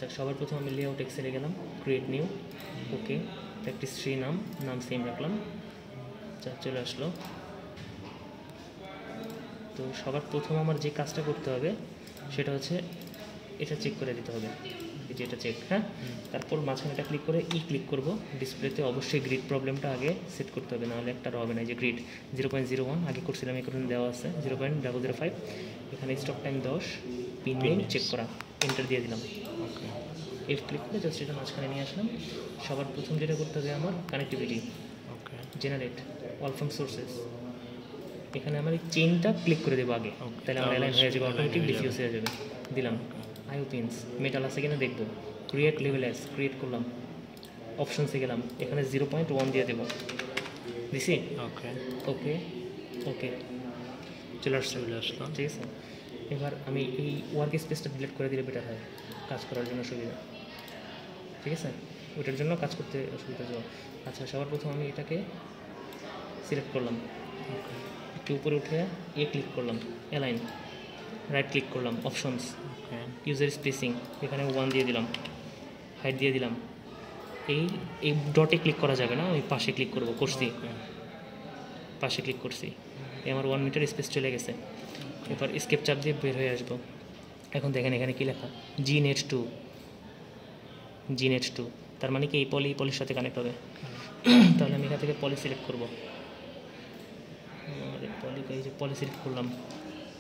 আচ্ছা, সবার প্রথম আমি লেআউট এক্সেলে গেলাম, ক্রিয়েট নিউ, ওকে, প্র্যাকটিস 3 নাম সেম রাখলাম। আচ্ছা, চলে আসলো। তো সবার প্রথম আমার যে কাজটা করতে হবে সেটা হচ্ছে এটা চেক করে দিতে হবে, এই যে এটা চেক, হ্যাঁ। তারপর মাঝখানে এটা ক্লিক করে ক্লিক করব। ডিসপ্লেতে অবশ্যই গ্রিড প্রবলেমটা আগে সেট করতে হবে, নাহলে একটা হবে না। এই যে গ্রিড 0.01 আগে করছিলাম, এখানে দেওয়া আছে 0.005। এখানে stop time 10, pin name check করা, এন্টার দিয়ে দিলাম। ওকে, এফ ক্লিক করে জাস্ট এটা মাঝখানে নিয়ে আসলাম। সবার প্রথম যেটা করতে হবে আমার connectivity, okay, generate all from sources. এখানে আমার এই চেইনটা ক্লিক করে দেবো আগে, তাহলে আমার অ্যালাইন হয়ে যাবে, অটোমেটিক ডিফিউজ হয়ে যাবে। দিলাম আইও পিনস, মেটাল আছে কিনা দেখবো। ক্রিয়েট লেভেল অ্যাস, ক্রিয়েট করলাম, অপশনসে গেলাম, এখানে 0.1 দিয়ে দেবো, দিছি। ওকে, ওকে, ওকে, চলে আসলো, ঠিক আছে। এবার আমি এই ওয়ার্ক স্পেসটা ডিলিট করে দিলে বেটার হয়, কাজ করার জন্য সুবিধা, ঠিক আছে। ওইটার জন্য কাজ করতে অসুবিধা যাওয়া। আচ্ছা, সবার প্রথম আমি এটাকে সিলেক্ট করলাম, একটু উপরে উঠে ক্লিক করলাম, অ্যালাইন, রাইট ক্লিক করলাম, অপশনস, ইউজার স্পেসিং, এখানে 1 দিয়ে দিলাম, হাইট দিয়ে দিলাম। এই ডটে ক্লিক করা যাবে না, ওই পাশে ক্লিক করবো, করছি, পাশে ক্লিক করছি, আমার 1 মিটার স্পেস চলে গেছে। এবার স্কেপ চাপ দিয়ে বের হয়ে আসবো। এখন দেখেন এখানে কি লেখা, GNet2, GNet2, তার মানে কি এই পলির সাথে কানেক্ট হবে। তাহলে আমি এখান থেকে পলি সিলেক্ট করবো, এই যে পলি সিলেক্ট করলাম,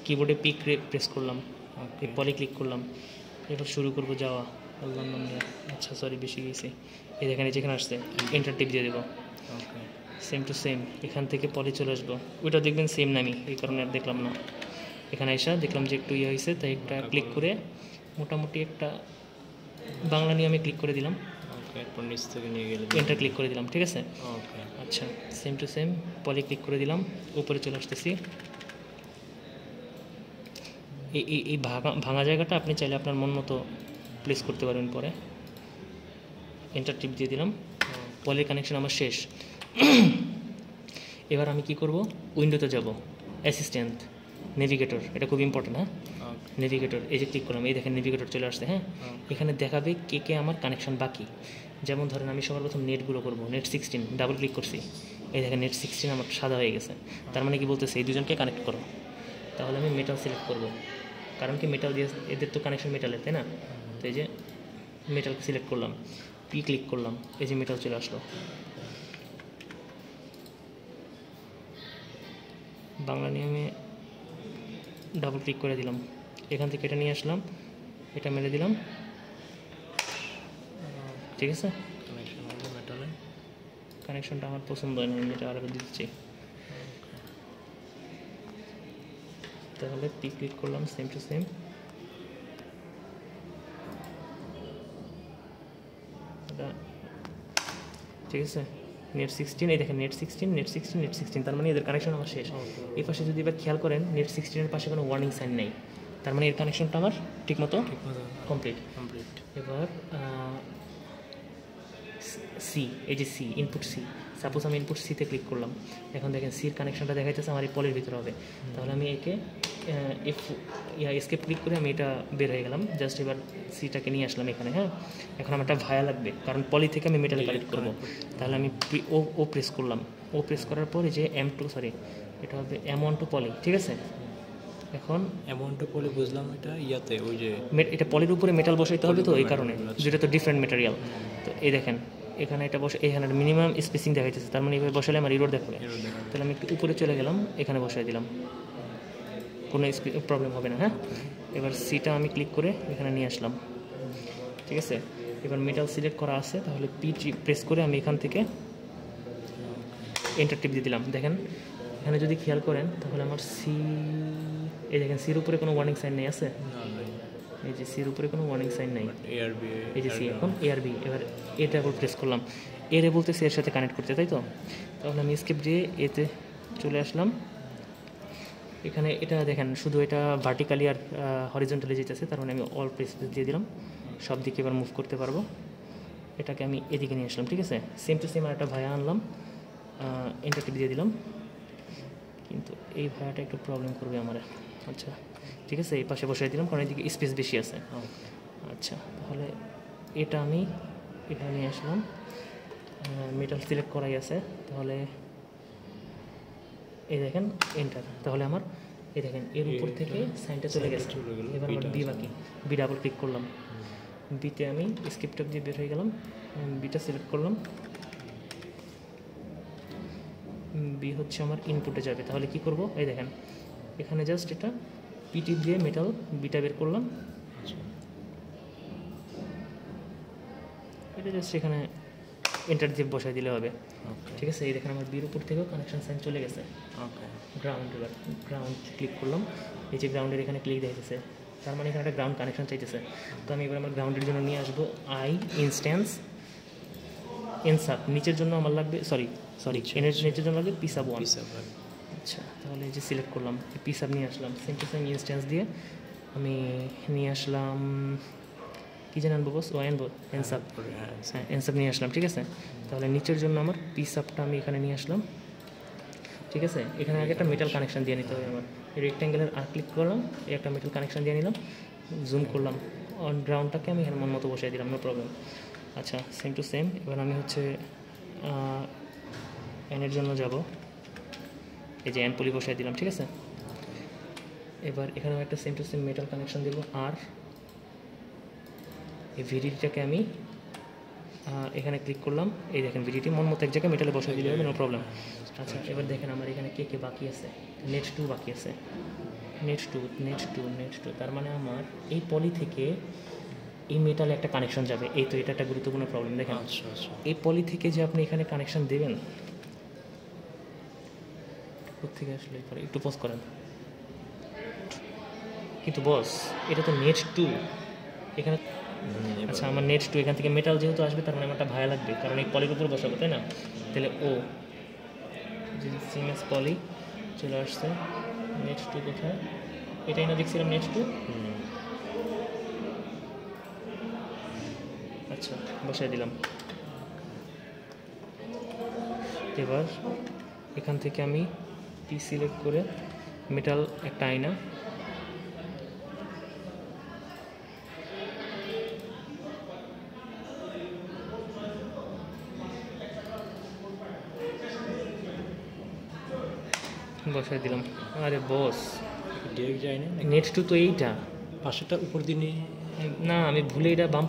কিবোর্ডে পি প্রেস করলাম, এই পলি ক্লিক করলাম। এবার শুরু করবো যাওয়া, আল্লাহ নাম নিয়ে। আচ্ছা, সরি, বেশি গেছি। এই দেখেন যেখানে আসছে এন্টার টিপ দিয়ে দেবো, সেম টু সেম। এখান থেকে পলি চলে আসবো, ওইটা দেখবেন সেম নামি, এই কারণে আর দেখলাম না। এখানে এসে দেখলাম যে একটু ইয়ে হয়েছে, তাই একটা ক্লিক করে মোটামুটি একটা বাংলা নিয়ে আমি ক্লিক করে দিলাম, নিচ থেকে নিয়ে গেলে এন্টার ক্লিক করে দিলাম, ঠিক আছে। ওকে, আচ্ছা, same to same poly click করে দিলাম, উপরে চলে আসতেছি। এই ভাঙা জায়গাটা আপনি চাইলে আপনার মন মতো প্লেস করতে পারবেন পরে। এন্টার টিপ দিয়ে দিলাম, পলির কানেকশন আমার শেষ। এবার আমি কি করব, উইন্ডোতে যাব, অ্যাসিস্ট্যান্ট, নেভিগেটর, এটা খুব ইম্পর্টেন্ট, হ্যাঁ। নেভিগেটর, এই যে ক্লিক করলাম, এই দেখেন নেভিগেটর চলে আসছে, হ্যাঁ। এখানে দেখাবে কে আমার কানেকশন বাকি। যেমন ধরেন আমি সবার প্রথম নেটগুলো করবো, নেট 16, ডাবল ক্লিক করছি, এই দেখেন নেট 16 আমার সাদা হয়ে গেছে। তার মানে কি বলতেছে, এই দুজনকে কানেক্ট করো। তাহলে আমি মেটাল সিলেক্ট করব, কারণ কি মেটাল দিয়ে এদের তো কানেকশন মেটালের, তাই না। তো এই যে মেটালকে সিলেক্ট করলাম, পি ক্লিক করলাম, এই যে মেটাল চলে আসলো। বাংলা নিয়মে ডাবল ক্লিক করে দিলাম, এখান থেকে এটা নিয়ে আসলাম, এটা মেরে দিলাম, ঠিক আছে। কানেকশনটা আমার পছন্দ হয় না, আমি এটা আলাদা দিচ্ছি। তাহলে পি ক্লিক করলাম, সেম টু সেম। ঠিক আছে, নেট 16, এই দেখেন নেট 16, তার মানে এদের কানেকশন আমার শেষ। এই পাশে যদি এবার খেয়াল করেন, নেট 16-এর পাশে কোনো ওয়ার্নিং সাইন নেই, তার মানে এর কানেকশনটা আমার ঠিকমতো কমপ্লিট। এবার সি, এই যে সি, ইনপুট সি, সাপোজ আমি ইনপুট সিতে ক্লিক করলাম, এখন দেখেন সির কানেকশনটা দেখা যাচ্ছে আমার এই পলের ভিতরে হবে। তাহলে আমি একে এসকেপ ক্লিক করে আমি এটা বের হয়ে গেলাম, জাস্ট এবার সিটাকে নিয়ে আসলাম এখানে, হ্যাঁ। এখন আমার একটা ভায়া লাগবে, কারণ পলি থেকে আমি মেটালে কানেক্ট করবো। তাহলে আমি ও প্রেস করলাম, ও প্রেস করার পরে যে এটা হবে M1 টু পলি, ঠিক আছে। এখন অ্যামাউন্টটা পলি বুঝলাম, এটা ইয়াতে ওই যে এটা পলির উপরে মেটাল বসাইতে হবে, তো এই কারণে, যেটা তো ডিফারেন্ট ম্যাটেরিয়াল। তো এই দেখেন এখানে এটা বসে, এখানে মিনিমাম স্পেসিং দেখাইতেছে, তার মানে এইভাবে বসালে আমার ইরোর দেখাবে। তাহলে আমি একটু উপরে চলে গেলাম, এখানে বসাই দিলাম, কোনো প্রবলেম হবে না, হ্যাঁ। এবার সিটা আমি ক্লিক করে এখানে নিয়ে আসলাম, ঠিক আছে। এবার মেটাল সিলেক্ট করা আছে, তাহলে পি প্রেস করে আমি এখান থেকে এন্টার টিপ দিয়ে দিলাম। দেখেন এখানে যদি খেয়াল করেন, তাহলে আমার সি, এই দেখেন সির উপরে কোনো ওয়ার্নিং সাইন নেই, আছে, এই যে সির উপরে কোনো ওয়ার্নিং সাইন নেই, এই যে সি। এখন এআরবি, এবার এটা আবার প্রেস করলাম, এরে বলতেছে এর সাথে কানেক্ট করতে, তাই তো। তাহলে আমি স্কেপ দিয়ে এতে চলে আসলাম। এখানে এটা দেখেন শুধু এটা ভার্টিক্যালি আর হরিজন্টালি যেতেছে, তার মানে আমি অল প্রেস দিয়ে দিলাম, সব দিকে এবার মুভ করতে পারবো। এটাকে আমি এদিকে নিয়ে আসলাম, ঠিক আছে। সেম টু সেম আর একটা ভায়া আনলাম, এন্টার টিপ দিয়ে দিলাম, কিন্তু এই ভায়াটা একটু প্রবলেম করবে আমার। আচ্ছা, ঠিক আছে, এই পাশে বসাই দিলাম, কারণ এদিকে স্পেস বেশি আছে। আচ্ছা, তাহলে এটা নিয়ে আসলাম, মেটাল সিলেক্ট করাই আছে। তাহলে এই দেখেন এন্টার, তাহলে আমার এই দেখেন এর উপর থেকে সাইনটা চলে গেছে। এবার আমার বি বাকি, বি ডাবল ক্লিক করলাম, বিতে আমি স্কিপটপ দিয়ে বের হয়ে গেলাম, বিটা সিলেক্ট করলাম, বি হচ্ছে আমার ইনপুটে যাবে। তাহলে কি করব, এই দেখেন এখানে জাস্ট এটা পিটি দিয়ে মেটাল বিটা বের করলাম, এটা জাস্ট এখানে এন্টার দিয়ে বসাই দিলে হবে। ঠিক আছে, এই দেখেন আমার বির উপর থেকেও কানেকশন সাইন চলে গেছে। গ্রাউন্ড, এবার গ্রাউন্ড ক্লিক করলাম, এই যে গ্রাউন্ডের এখানে ক্লিক দেখতেছে, তার মানে এখানে একটা গ্রাউন্ড কানেকশন চাইতেছে। তো আমি এবার আমার গ্রাউন্ডের জন্য নিয়ে আসবো আই ইনস্ট্যান্স এনসাপ, নিচের জন্য আমার লাগবে নিচের জন্য লাগবে পিসাব 1। আচ্ছা, তাহলে এই যে সিলেক্ট করলাম, পিসাব নিয়ে আসলাম, সেম টু সেম ইনস্ট্যান্স দিয়ে আমি নিয়ে আসলাম, কী যেন আনবো বস, আনবো এনসাপ, হ্যাঁ এনসাপ নিয়ে আসলাম। ঠিক আছে, তাহলে নিচের জন্য আমার পিসাবটা আমি এখানে নিয়ে আসলাম। ঠিক আছে, এখানে আগে একটা মেটাল কানেকশন দিয়ে নিতে হবে আমার, এই রেক্ট্যাঙ্গেলের আর ক্লিক করলাম, এই একটা মেটাল কানেকশন দিয়ে নিলাম, জুম করলাম, অন গ্রাউন্ডটাকে আমি এখানে মন মতো বসাই দিলাম, নো প্রবলেম। আচ্ছা, সেম টু সেম এবার আমি হচ্ছে এনের জন্য যাব, এই যে এন পলি বসাই দিলাম। ঠিক আছে, এবার এখানে একটা same to same metal connection দেবো, আর এই ভিডিটিটাকে আমি এখানে ক্লিক করলাম, এই দেখেন ভিডিটি মন মতো এক জায়গায় মেটালে বসাই দিলে হবে, নো প্রবলেম। আচ্ছা, এবার দেখেন আমার এখানে কে বাকি আছে, নেট 2 বাকি আছে, নেট টু, তার মানে আমার এই পলি থেকে এই মেটালে একটা কানেকশন যাবে। এই তো এটা একটা গুরুত্বপূর্ণ প্রবলেম। দেখেন এই পলি থেকে যে আপনি এখানে কানেকশন দেবেন, কোথেকে আসলে পরে একটু পজ করেন, কিন্তু বস এটা তো নেট 2 এখানে। আচ্ছা, আমার নেট 2 এখান থেকে মেটাল যেহেতু আসবে, তার মানে আমারটা ভায়া লাগবে, কারণ এই পলির উপর বসাবো, তাই না? তাহলে ও যে সিএমএস পলি চলে আসছে, নেট 2 কোথায়, এটাই না দেখছিলাম নেট 2। আচ্ছা, বসাই দিলাম। এবার এখান থেকে আমি পি সিলেক্ট করে মেটাল একটা আয়না, বসাই দিলাম। আরে বস, ডিরেক্ট যায় না, নেট 2 তো এইটা, পাশেরটা উপর দিনে না আমি ভুলে এটা বাম,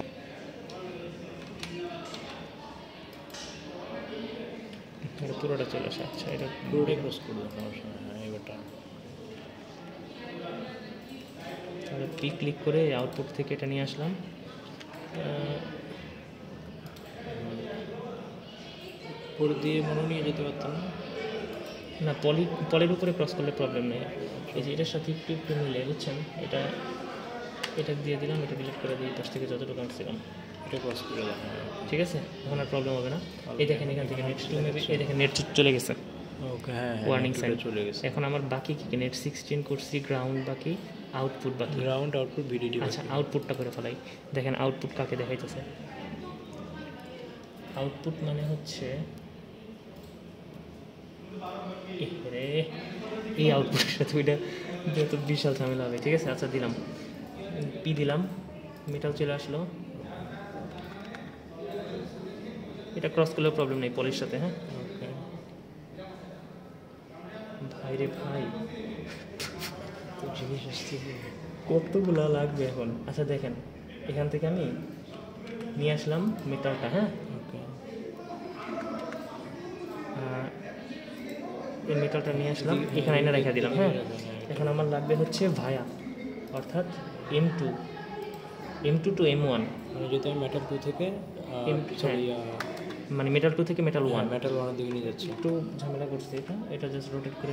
এটা পুরোটা চলে আসে। আচ্ছা, এটা পুরোটাই ক্রস করবো, সমস্যা নেই। হ্যাঁ, এবারটা তাহলে পি ক্লিক করে আউটপুট থেকে এটা নিয়ে আসলাম, উপর দিয়ে মনে নিয়ে যেতে পারতাম না। না পলির উপরে ক্রস করলে প্রবলেম নেই। এই যে এটার সাথে একটু মিলে, বুঝছেন, এটা দিয়ে দিলাম, এটা ডিলিট করে দিই, পাশ থেকে যতটুকু আনছিলাম এটা ক্রস করে দেয়। ঠিক আছে, এখন আর প্রবলেম হবে না। এই দেখেন এখান থেকে নেট 2 নেবে, এই দেখেন নেট 2 চলে গেছে, ওকে, হ্যাঁ, ওয়ার্নিং সাইন চলে গেছে। এখন আমার বাকি কি, নেট 16 করছি, গ্রাউন্ড বাকি, আউটপুট বাকি। Ground, output, VDT. আচ্ছা, আউটপুটটা করে ফেলাই। দেখেন আউটপুট কাকে দেখাইতেছে, আউটপুট মানে হচ্ছে এই আউটপুটের সাথে ওইটা যত বিশাল ঝামেলা হবে। ঠিক আছে, আচ্ছা দিলাম, পি দিলাম, মেটাল চলে আসলো, এটা ক্রস করলেও প্রবলেম নেই পলির সাথে। হ্যাঁ, ভাই রে ভাই, জিনিস আসছে, কতগুলো লাগবে এখন। আচ্ছা দেখেন, এখান থেকে আমি নিয়ে আসলাম মেটালটা, হ্যাঁ, এই মেটালটা নিয়ে আসলাম, এখানে এনে রেখে দিলাম। হ্যাঁ, এখন আমার লাগবে হচ্ছে ভায়া, অর্থাৎ M2 টু M1, মানে যদি আমি মেটাল 2 থেকে মানে মেটাল 2 থেকে মেটাল 1, মেটাল 1 এর দিকে নিয়ে যাচ্ছি। একটু ঝামেলা করছে, এটা জাস্ট রোটেট করে